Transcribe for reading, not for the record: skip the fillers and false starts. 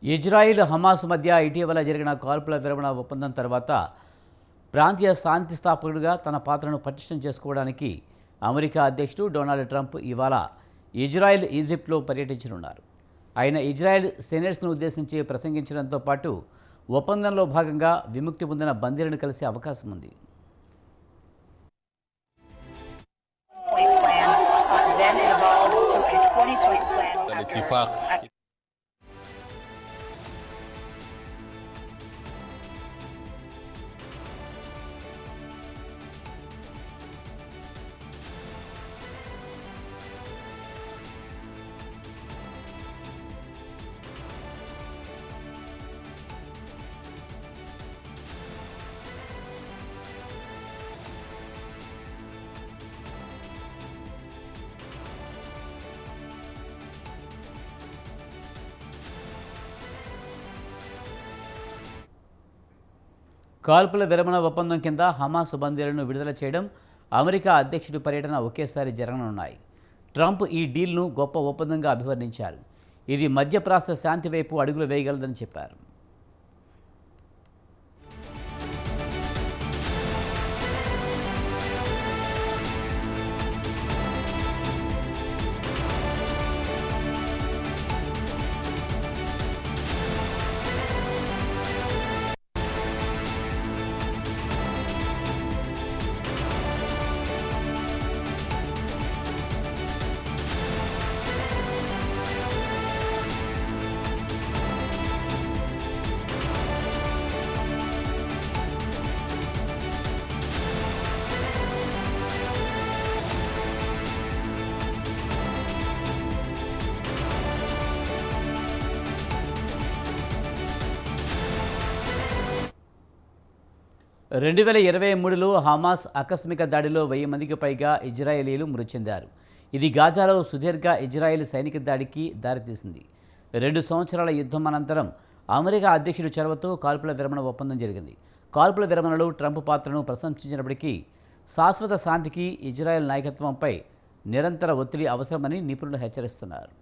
Israel Hamas మధ్య ఇటీవల జరిగిన కాల్పుల విరమణ ఒప్పందం తర్వాత ప్రాంతీయ శాంతి స్థాపకుడిగా తన పాత్రను పటిష్టం చేసుకోవడానికి అమెరికా అధ్యక్షుడు డొనాల్డ్ ట్రంప్ ఇవాళ ఇజ్రాయిల్, ఈజిప్ట్లో పర్యటించనున్నారు. ఆయన ఇజ్రాయిల్ సెనేట్స్ను ఉద్దేశించి ప్రసంగించడంతో పాటు ఒప్పందంలో భాగంగా విముక్తి పొందిన బందీలను కలిసే అవకాశం ఉంది. కాల్పుల విరమణ ఒప్పందం కింద హమాస్ బందీలను విడుదల చేయడం, అమెరికా అధ్యక్షుడి పర్యటన ఒకేసారి జరగనున్నాయి. ట్రంప్ ఈ డీల్ను గొప్ప ఒప్పందంగా అభివర్ణించారు. ఇది మధ్యప్రాచ్య శాంతి వైపు అడుగులు వేయగలదని చెప్పారు. రెండు 2023లో హమాస్ ఆకస్మిక దాడిలో 1000 మందికి పైగా ఇజ్రాయేలీలు మృతి చెందారు. ఇది గాజాలో సుదీర్ఘ ఇజ్రాయెల్ సైనిక దాడికి దారితీసింది. 2 సంవత్సరాల యుద్ధం అనంతరం అమెరికా అధ్యక్షుడి చొరవతో కాల్పుల విరమణ ఒప్పందం జరిగింది. కాల్పుల విరమణలో ట్రంప్ పాత్రను ప్రశంసించినప్పటికీ శాశ్వత శాంతికి ఇజ్రాయెల్ నాయకత్వంపై నిరంతర ఒత్తిడి అవసరమని నిపుణులు హెచ్చరిస్తున్నారు.